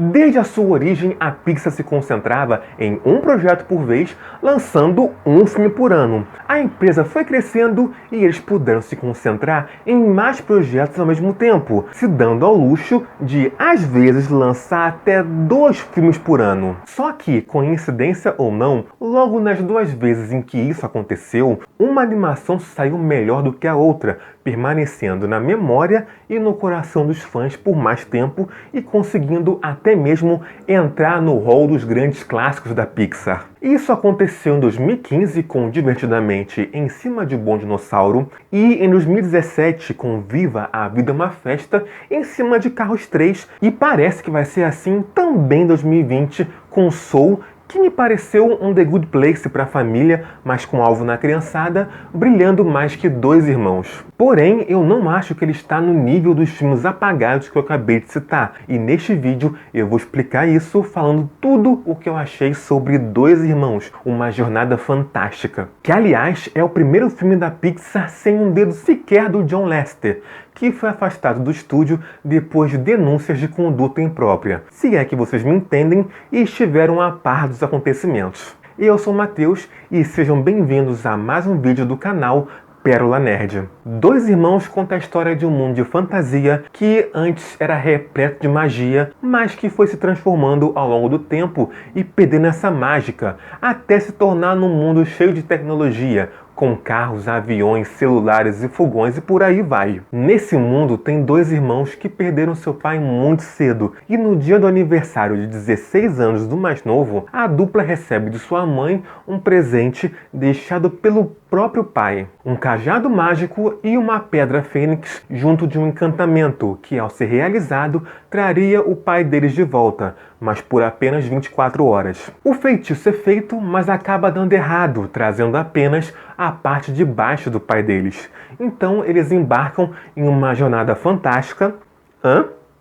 Desde a sua origem, a Pixar se concentrava em um projeto por vez, lançando um filme por ano. A empresa foi crescendo e eles puderam se concentrar em mais projetos ao mesmo tempo, se dando ao luxo de, às vezes, lançar até 2 filmes por ano. Só que, coincidência ou não, logo nas 2 vezes em que isso aconteceu, uma animação saiu melhor do que a outra, permanecendo na memória e no coração dos fãs por mais tempo e conseguindo até mesmo entrar no hall dos grandes clássicos da Pixar. Isso aconteceu em 2015 com Divertidamente Em Cima de Bom Dinossauro e em 2017 com Viva a Vida é uma Festa em cima de Carros 3 e parece que vai ser assim também em 2020 com Soul, que me pareceu um The Good Place para a família, mas com alvo na criançada, brilhando mais que 2 irmãos. Porém, eu não acho que ele está no nível dos filmes apagados que eu acabei de citar, e neste vídeo eu vou explicar isso falando tudo o que eu achei sobre 2 irmãos, uma jornada fantástica. Que, aliás, é o primeiro filme da Pixar sem um dedo sequer do John Lasseter, que foi afastado do estúdio depois de denúncias de conduta imprópria, se é que vocês me entendem e estiveram a par dos acontecimentos. Eu sou o Matheus e sejam bem-vindos a mais um vídeo do canal Pérola Nerd. 2 Irmãos conta a história de um mundo de fantasia que antes era repleto de magia, mas que foi se transformando ao longo do tempo e perdendo essa mágica, até se tornar num mundo cheio de tecnologia, com carros, aviões, celulares e fogões e por aí vai. Nesse mundo tem 2 irmãos que perderam seu pai muito cedo e no dia do aniversário de 16 anos do mais novo, a dupla recebe de sua mãe um presente deixado pelo próprio pai, um cajado mágico e uma pedra fênix junto de um encantamento que, ao ser realizado, traria o pai deles de volta, mas por apenas 24 horas. O feitiço é feito, mas acaba dando errado, trazendo apenas a parte de baixo do pai deles. Então eles embarcam em uma jornada fantástica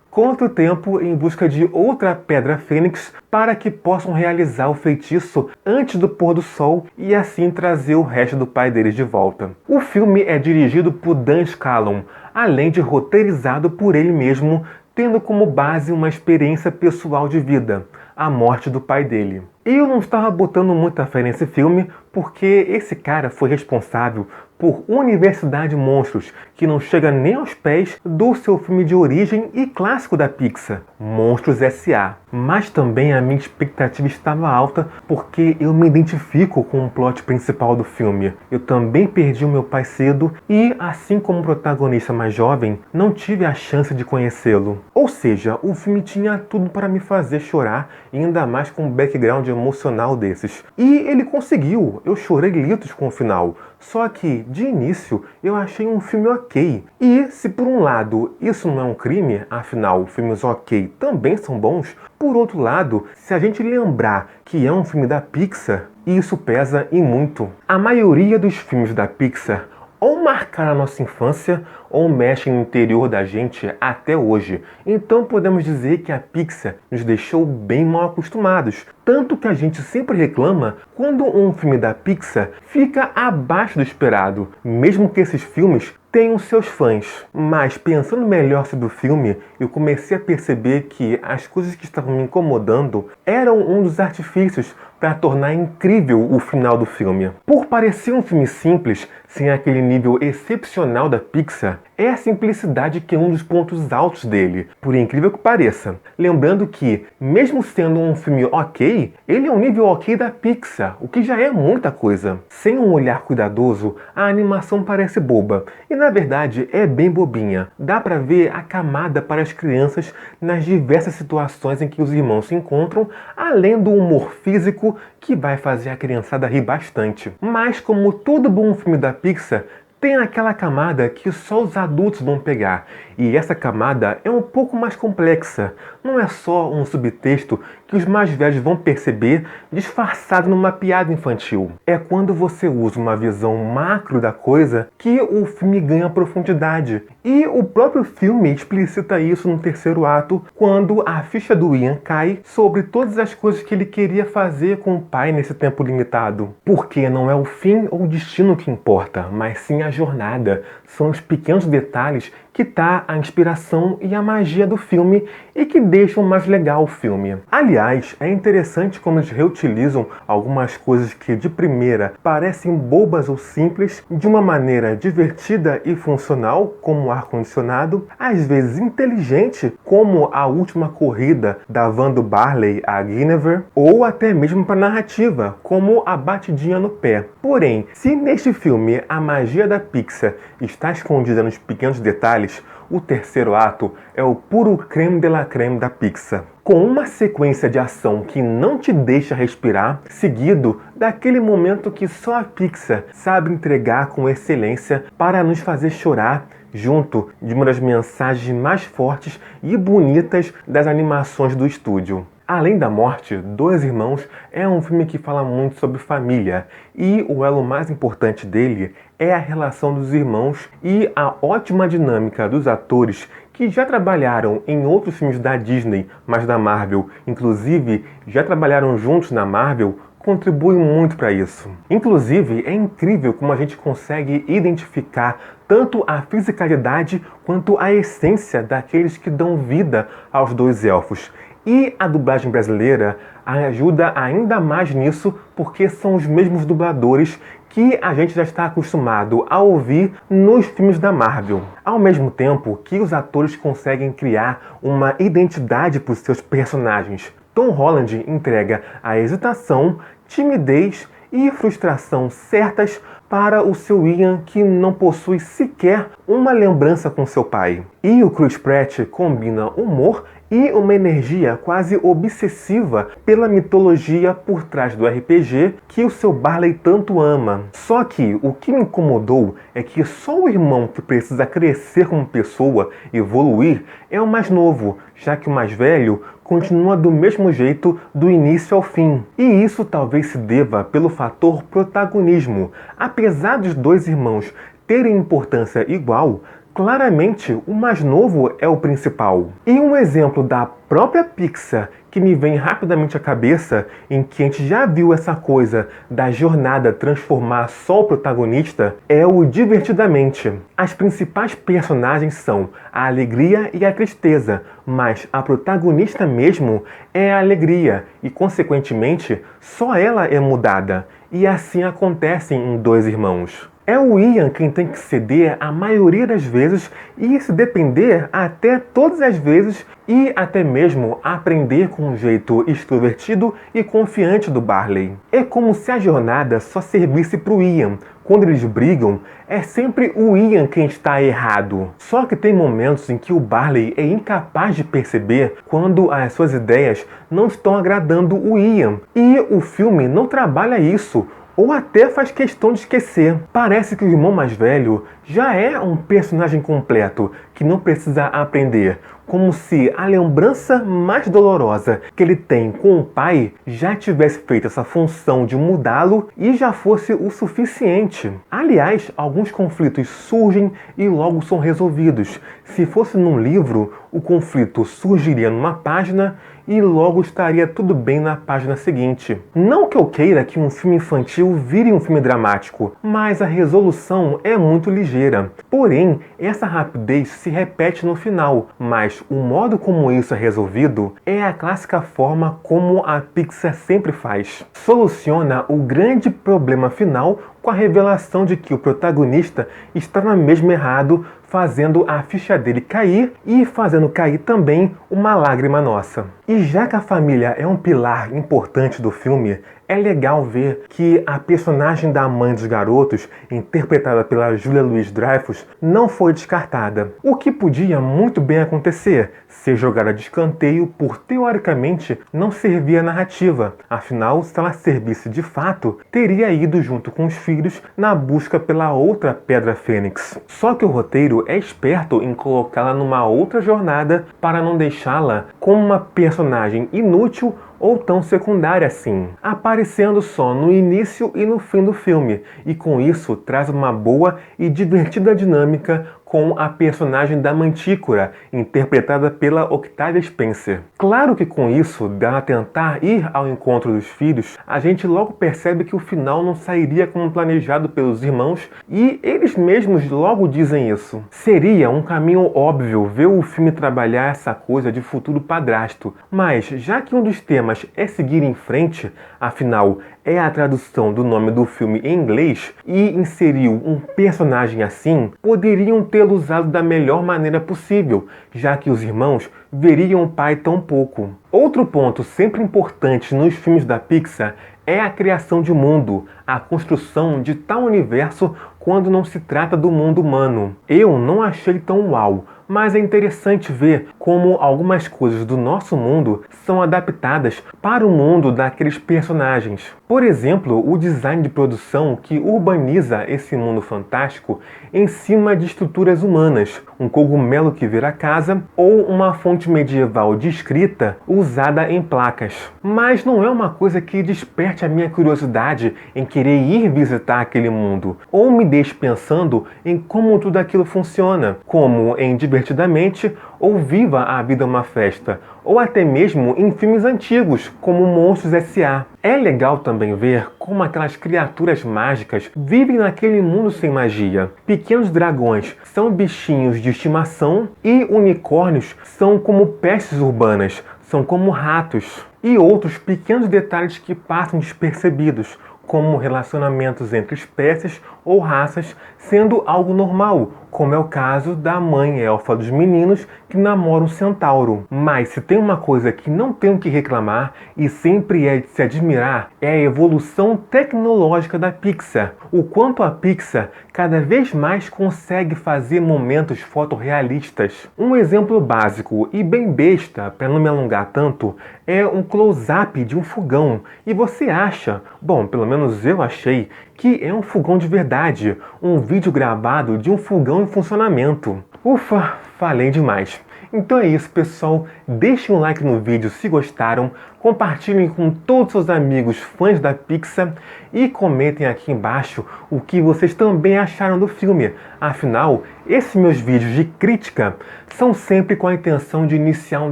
contra o tempo em busca de outra pedra fênix para que possam realizar o feitiço antes do pôr do sol e assim trazer o resto do pai deles de volta. O filme é dirigido por Dan Scanlon, além de roteirizado por ele mesmo, tendo como base uma experiência pessoal de vida, a morte do pai dele. Eu não estava botando muita fé nesse filme porque esse cara foi responsável por Universidade Monstros, que não chega nem aos pés do seu filme de origem e clássico da Pixar, Monstros S.A. Mas também a minha expectativa estava alta porque eu me identifico com o plot principal do filme. Eu também perdi o meu pai cedo e, assim como o protagonista mais jovem, não tive a chance de conhecê-lo. Ou seja, o filme tinha tudo para me fazer chorar, e ainda mais com um background emocional desses. E ele conseguiu, eu chorei litros com o final. Só que, de início, eu achei um filme ok. E, se por um lado isso não é um crime, afinal, filmes ok também são bons, por outro lado, se a gente lembrar que é um filme da Pixar, isso pesa e muito. A maioria dos filmes da Pixar ou marcaram a nossa infância ou mexem no interior da gente até hoje. Então podemos dizer que a Pixar nos deixou bem mal acostumados. Tanto que a gente sempre reclama quando um filme da Pixar fica abaixo do esperado, mesmo que esses filmes tenham seus fãs. Mas pensando melhor sobre o filme, eu comecei a perceber que as coisas que estavam me incomodando eram um dos artifícios para tornar incrível o final do filme. Por parecer um filme simples, sem aquele nível excepcional da Pixar, é a simplicidade que é um dos pontos altos dele, por incrível que pareça. Lembrando que, mesmo sendo um filme ok, ele é um nível ok da Pixar, o que já é muita coisa. Sem um olhar cuidadoso, a animação parece boba, e na verdade é bem bobinha. Dá pra ver a camada para as crianças nas diversas situações em que os irmãos se encontram, além do humor físico que vai fazer a criançada rir bastante. Mas como todo bom filme da Pixar, tem aquela camada que só os adultos vão pegar, e essa camada é um pouco mais complexa. Não é só um subtexto que os mais velhos vão perceber disfarçado numa piada infantil. É quando você usa uma visão macro da coisa que o filme ganha profundidade. E o próprio filme explicita isso no terceiro ato, quando a ficha do Ian cai sobre todas as coisas que ele queria fazer com o pai nesse tempo limitado. Porque não é o fim ou o destino que importa, mas sim a jornada. São os pequenos detalhes que que tá a inspiração e a magia do filme e que deixam mais legal o filme. Aliás, é interessante como eles reutilizam algumas coisas que de primeira parecem bobas ou simples de uma maneira divertida e funcional, como o ar-condicionado, às vezes inteligente, como a última corrida da van do Barley, a Guinevere, ou até mesmo para narrativa, como a batidinha no pé. Porém, se neste filme a magia da Pixar está escondida nos pequenos detalhes, o terceiro ato é o puro creme de la creme da Pixar. Com uma sequência de ação que não te deixa respirar, seguido daquele momento que só a Pixar sabe entregar com excelência para nos fazer chorar, junto de uma das mensagens mais fortes e bonitas das animações do estúdio. Além da morte, Dois Irmãos é um filme que fala muito sobre família e o elo mais importante dele é a relação dos irmãos e a ótima dinâmica dos atores que já trabalharam em outros filmes da Disney, mas da Marvel, inclusive já trabalharam juntos na Marvel, contribui muito para isso. Inclusive, é incrível como a gente consegue identificar tanto a fisicalidade quanto a essência daqueles que dão vida aos dois elfos. E a dublagem brasileira ajuda ainda mais nisso, porque são os mesmos dubladores que a gente já está acostumado a ouvir nos filmes da Marvel. Ao mesmo tempo que os atores conseguem criar uma identidade para os seus personagens. Tom Holland entrega a hesitação, timidez e frustração certas para o seu Ian, que não possui sequer uma lembrança com seu pai. E o Chris Pratt combina humor e uma energia quase obsessiva pela mitologia por trás do RPG que o seu Barley tanto ama. Só que o que me incomodou é que só o irmão que precisa crescer como pessoa, evoluir, é o mais novo, já que o mais velho continua do mesmo jeito do início ao fim. E isso talvez se deva pelo fator protagonismo. Apesar dos dois irmãos terem importância igual, claramente o mais novo é o principal. E um exemplo da própria Pixar que me vem rapidamente à cabeça, em que a gente já viu essa coisa da jornada transformar só o protagonista, é o Divertidamente. As principais personagens são a alegria e a tristeza, mas a protagonista mesmo é a alegria e, consequentemente, só ela é mudada. E assim acontece em Dois Irmãos. É o Ian quem tem que ceder a maioria das vezes e, se depender, até todas as vezes e até mesmo aprender com um jeito extrovertido e confiante do Barley. É como se a jornada só servisse para o Ian. Quando eles brigam, é sempre o Ian quem está errado. Só que tem momentos em que o Barley é incapaz de perceber quando as suas ideias não estão agradando o Ian. E o filme não trabalha isso, ou até faz questão de esquecer. Parece que o irmão mais velho já é um personagem completo, que não precisa aprender. Como se a lembrança mais dolorosa que ele tem com o pai já tivesse feito essa função de mudá-lo e já fosse o suficiente. Aliás, alguns conflitos surgem e logo são resolvidos. Se fosse num livro, o conflito surgiria numa página e logo estaria tudo bem na página seguinte. Não que eu queira que um filme infantil vire um filme dramático, mas a resolução é muito ligeira. Porém, essa rapidez se repete no final, mas o modo como isso é resolvido é a clássica forma como a Pixar sempre faz. Soluciona o grande problema final com a revelação de que o protagonista estava mesmo errado, fazendo a ficha dele cair e fazendo cair também uma lágrima nossa. E já que a família é um pilar importante do filme, é legal ver que a personagem da mãe dos garotos, interpretada pela Julia Louis-Dreyfus, não foi descartada. O que podia muito bem acontecer, ser jogada de escanteio por, teoricamente, não servir a narrativa. Afinal, se ela servisse de fato, teria ido junto com os filhos na busca pela outra Pedra Fênix. Só que o roteiro é esperto em colocá-la numa outra jornada para não deixá-la como uma personagem inútil ou tão secundária assim, aparecendo só no início e no fim do filme, e com isso traz uma boa e divertida dinâmica com a personagem da Mantícora, interpretada pela Octavia Spencer. Claro que com isso, dela tentar ir ao encontro dos filhos, a gente logo percebe que o final não sairia como planejado pelos irmãos e eles mesmos logo dizem isso. Seria um caminho óbvio ver o filme trabalhar essa coisa de futuro padrasto, mas já que um dos temas é seguir em frente, afinal é a tradução do nome do filme em inglês e inseriu um personagem assim, poderiam tê-lo usado da melhor maneira possível, já que os irmãos veriam o pai tão pouco. Outro ponto sempre importante nos filmes da Pixar é a criação de mundo, a construção de tal universo quando não se trata do mundo humano. Eu não achei tão uau, mas é interessante ver como algumas coisas do nosso mundo são adaptadas para o mundo daqueles personagens. Por exemplo, o design de produção que urbaniza esse mundo fantástico em cima de estruturas humanas, um cogumelo que vira casa ou uma fonte medieval de escrita usada em placas. Mas não é uma coisa que desperte a minha curiosidade em querer ir visitar aquele mundo, ou me deixe pensando em como tudo aquilo funciona, como em Divertidamente ou Viva a Vida é uma Festa, ou até mesmo em filmes antigos, como Monstros S.A. É legal também ver como aquelas criaturas mágicas vivem naquele mundo sem magia. Pequenos dragões são bichinhos de estimação e unicórnios são como pestes urbanas, são como ratos. E outros pequenos detalhes que passam despercebidos, como relacionamentos entre espécies ou raças sendo algo normal, como é o caso da mãe elfa dos meninos que namora um centauro. Mas se tem uma coisa que não tenho que reclamar e sempre é de se admirar, é a evolução tecnológica da Pixar. O quanto a Pixar cada vez mais consegue fazer momentos fotorrealistas. Um exemplo básico e bem besta, para não me alongar tanto, é um close-up de um fogão. E você acha, bom, pelo menos eu achei, que é um fogão de verdade, um vídeo gravado de um fogão em funcionamento. Ufa, falei demais. Então é isso, pessoal. Deixem um like no vídeo se gostaram, compartilhem com todos os seus amigos fãs da Pixar e comentem aqui embaixo o que vocês também acharam do filme. Afinal, esses meus vídeos de crítica são sempre com a intenção de iniciar um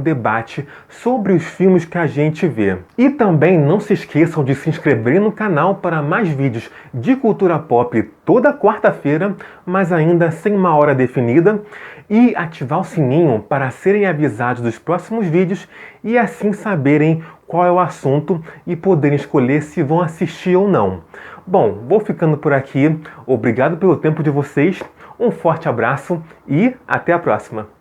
debate sobre os filmes que a gente vê. E também não se esqueçam de se inscrever no canal para mais vídeos de cultura pop toda quarta-feira, mas ainda sem uma hora definida, e ativar o sininho para serem avisados dos próximos vídeos e assim saberem qual é o assunto e poderem escolher se vão assistir ou não. Bom, vou ficando por aqui. Obrigado pelo tempo de vocês, um forte abraço e até a próxima!